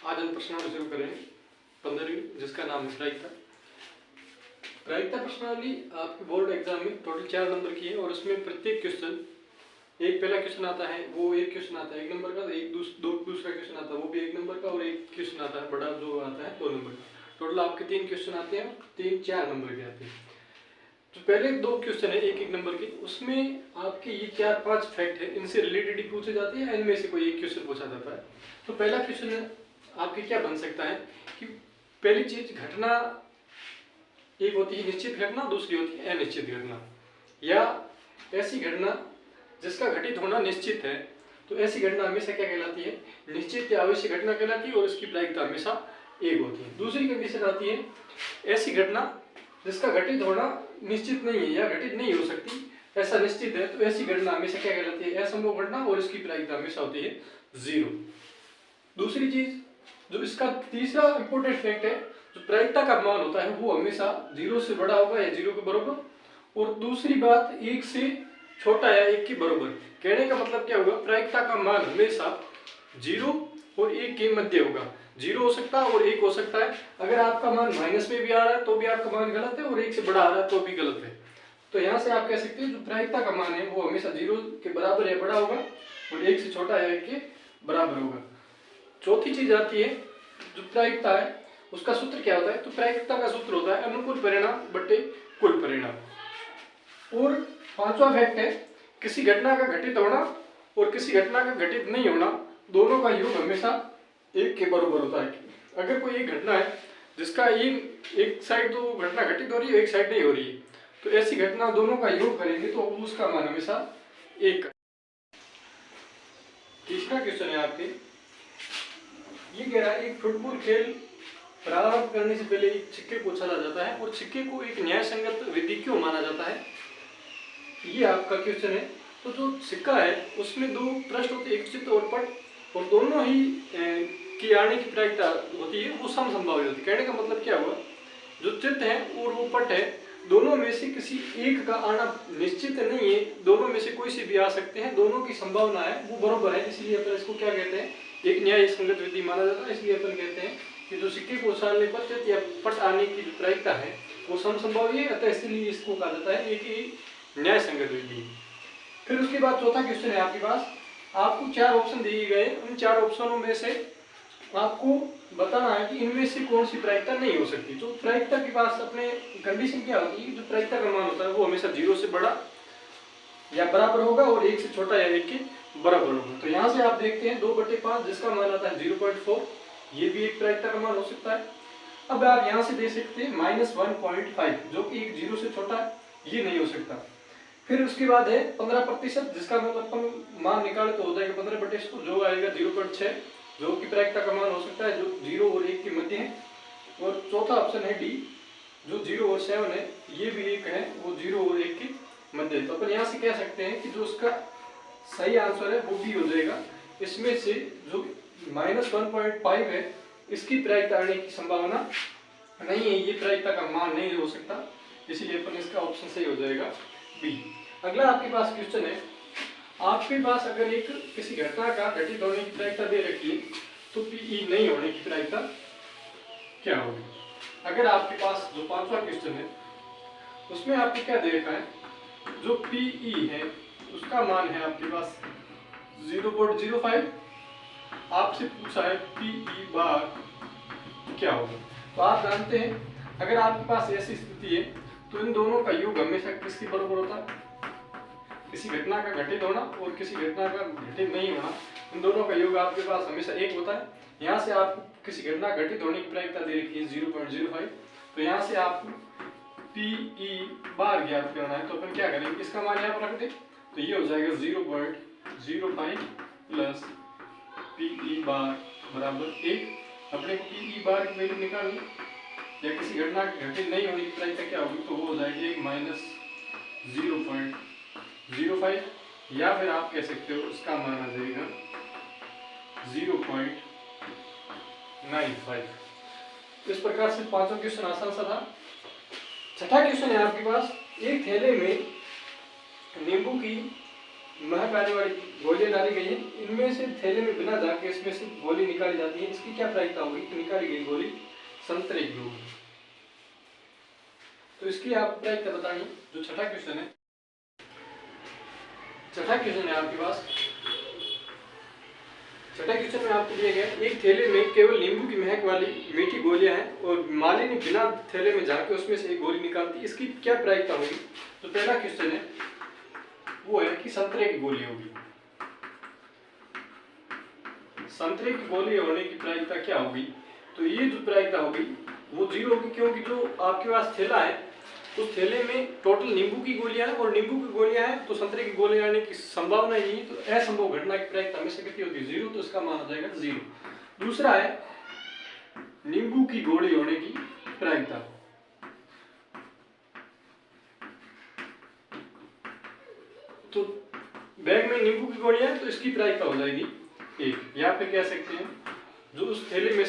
आज हम प्रश्नावली शुरू करेंगे 15वीं, जिसका नाम है प्रायिकता। प्रायिकता प्रश्नावली आपके बोर्ड एग्जाम में टोटल 4 नंबर की है और उसमें प्रत्येक क्वेश्चन, एक पहला क्वेश्चन आता है वो एक क्वेश्चन आता है 1 नंबर का, एक दूसरा क्वेश्चन आता है वो भी 1 नंबर का, और एक क्वेश्चन आता है बड़ा जो आता है 2 नंबर का। टोटल आपके 3 क्वेश्चन आते हैं, 4 नंबर के आते हैं। तो पहले 2 क्वेश्चन है 1 नंबर के, उसमें आपके ये 4-5 फैक्ट है, इनसे रिलेटेड ही पूछे जाते हैं, इनमें से कोई एक क्वेश्चन पूछा जाता है। तो पहला क्वेश्चन आपके क्या बन सकता है कि पहली चीज, घटना एक होती है निश्चित घटना, दूसरी होती है अनिश्चित घटना, या ऐसी घटना जिसका घटित होना निश्चित है। तो ऐसी घटना हमेशा क्या कहलाती है? निश्चित या आवश्यक घटना कहलाती है, और इसकी प्रायिकता हमेशा 1 होती है। दूसरी कंडीशन आती है ऐसी घटना जिसका घटित होना निश्चित नहीं है या घटित नहीं हो सकती, ऐसा निश्चित है, तो ऐसी घटना हमेशा क्या कहलाती है? असंभव घटना, और इसकी प्रायिकता हमेशा होती है 0। दूसरी चीज जो इसका तीसरा इंपॉर्टेंट फैक्ट है, जो प्रायिकता का मान होता है वो हमेशा 0 से बड़ा होगा या 0 के बराबर, और दूसरी बात 1 से छोटा या 1 के बराबर। कहने का मतलब क्या होगा? प्रायिकता का मान हमेशा 0 और 1 के मध्य होगा। 0 हो सकता है और 1 हो सकता है। अगर आपका मान माइनस में भी आ रहा है तो भी आपका मान गलत है, और 1 से बड़ा आ रहा है तो भी गलत है। तो यहाँ से आप कह सकते हैं जो प्रायिकता का मान है वो हमेशा 0 के बराबर या बड़ा होगा, और 1 से छोटा या 1 के बराबर होगा। चौथी चीज आती है जो प्रायिकता है उसका सूत्र क्या होता है? तो प्रायिकता का सूत्र होता है अनुकूल परिणाम बटे कुल परिणाम। और पांचवा फैक्ट है किसी घटना का घटित होना और किसी घटना का घटित नहीं होना, दोनों का योग हमेशा 1 के बराबर होता है। अगर कोई एक घटना है जिसका एक साइड तो घटना घटित हो रही है, एक साइड नहीं हो रही है, तो ऐसी घटना दोनों का योग करेंगे तो उसका मान हमेशा 1। तीसरा क्वेश्चन है आपके, ये कह रहा है एक फुटबॉल खेल प्रारंभ करने से पहले एक सिक्के को उछाला जाता है, और सिक्के को एक न्याय संगत विधि क्यों माना जाता है? ये आपका क्वेश्चन है। तो जो सिक्का है उसमें 2 पृष्ठ होते हैं, एक चित्त और पट, और दोनों ही की आने की प्रायिकता होती है वो समसंभावी होती है। कहने का मतलब क्या हुआ? जो चित्त है और वो पट है, दोनों में से किसी एक का आना निश्चित नहीं है, दोनों में से कोई से भी आ सकते हैं, दोनों की संभावना है वो बराबर है, इसलिए अपन इसको क्या कहते हैं? एक न्याय संगत विधि माना जाता है। इसलिए अपन कहते हैं कि जो सिक्के को उछालने पर चित्त या पट आने की जो प्रायिकता है वो समसंभावी है, अतः इसलिए इसको कहा जाता है एक न्याय संगत विधि। फिर उसके बाद चौथा क्वेश्चन है आपके पास, आपको 4 ऑप्शन दिए गए, उन 4 ऑप्शनों में से आपको बताना है कि इनमें से कौन सी प्रायिकता नहीं हो सकती। तो प्रायिकता के पास अपने कंडीशन क्या होती है? जो प्रायिकता का मान होता है वो हमेशा 0 से बड़ा या बराबर होगा, और 1 से छोटा या 1 के बराबर होगा। तो यहाँ से आप देखते हैं 2/5 जिसका मान आता है 0.4, ये भी एक प्रायिकता का मान हो सकता है। अब आप यहाँ से दे सकते हैं -1.5 जो कि 0 से छोटा है, ये नहीं हो सकता। फिर उसके बाद है 15%, जिसका मतलब अपन मान निकाले तो हो जाएगा 15/100, जो आएगा 0.6, जो कि प्रायिकता का मान हो सकता है जो 0 और 1 के मध्य है। और चौथा ऑप्शन है डी, जो 0 और 7 है, ये भी एक है, वो 0 और 1 के मध्य है। तो अपन यहाँ से कह सकते हैं कि जो उसका सही आंसर है वो भी हो जाएगा। इसमें से जो -1.5 है इसकी प्रायिकता आने की संभावना नहीं है, ये प्रायिकता का मान नहीं हो सकता, इसीलिए अपन इसका ऑप्शन सही हो जाएगा बी। अगला आपके पास क्वेश्चन है, आपके पास अगर एक किसी घटना का घटित होने की प्रायिकता दे रखी है तो पीई नहीं होने की प्रायिकता क्या होगी? अगर आपके पास जो 5वां क्वेश्चन है उसमें आपको क्या दे रखा है? जो पीई है उसका मान है आपके पास 0.05, आपसे पूछा है पीई बार क्या होगा। तो आप जानते हैं अगर आपके पास ऐसी स्थिति है तो इन दोनों का योग हमेशा किसके बराबर होता है? किसी घटना का घटित होना और किसी घटना का घटित नहीं होना, इन दोनों का योग आपके पास हमेशा 1 होता है। यहाँ से आपको किसी घटना घटित होने की प्रायिकता दे रखी है 0.05, तो यहाँ से आपको पीई बार ज्ञात करना है। तो अपन क्या करेंगे? इसका मान यहाँ पर रख दें, तो ये हो जाएगा 0.05 प्लस पीई बार बराबर 1। अपने को पीई बार की वैल्यू निकालनी, या किसी घटना घटित नहीं होने की प्रायिकता क्या होगी? तो वो हो जाएगी -0.05, या फिर आप कह सकते हो उसका मान आ जाएगा 0.95। इस प्रकार से 5वां क्वेश्चन आसान सा था। छठा क्वेश्चन है आपके पास, एक थैले में नींबू की महक आने वाली गोलियां डाली गई हैं, इनमें से थैले में बिना झाके इसमें से गोली निकाली जाती है, इसकी क्या प्रायिकता होगी? तो निकाली गई गोली संतरे की होगी। तो इसकी आप प्रायिकता बताइए। जो छठा क्वेश्चन है, छठा क्वेश्चन है आपके पास। छठा क्वेश्चन में आपको दिया गया एक थैले में केवल नींबू की महक वाली मीठी गोलियां हैं और मालिनी बिना थैले में जाके उसमें से एक गोली निकालती है, इसकी क्या प्रायिकता होगी? तो पहला क्वेश्चन है वो है कि संतरे की गोली होगी। संतरे की गोली होने की प्रायिकता क्या होगी? तो ये जो प्रायिकता होगी वो 0 होगी, क्योंकि जो आपके पास थैला है उस थैले में टोटल नींबू की गोलियां हैं और नींबू की गोलियां हैं तो संतरे की गोलियां आने की संभावना ही नहीं, तो असंभव घटना की प्रायिकता हमेशा कितनी होती है? 0, तो इसका मान आ जाएगा 0। दूसरा है नींबू की गोली होने की प्रायिकता। तो बैग में नींबू की गोलियां हैं तो इसकी प्रायिकता हो जाएगी 1, या फिर कह सकते हैं जो उस थैले में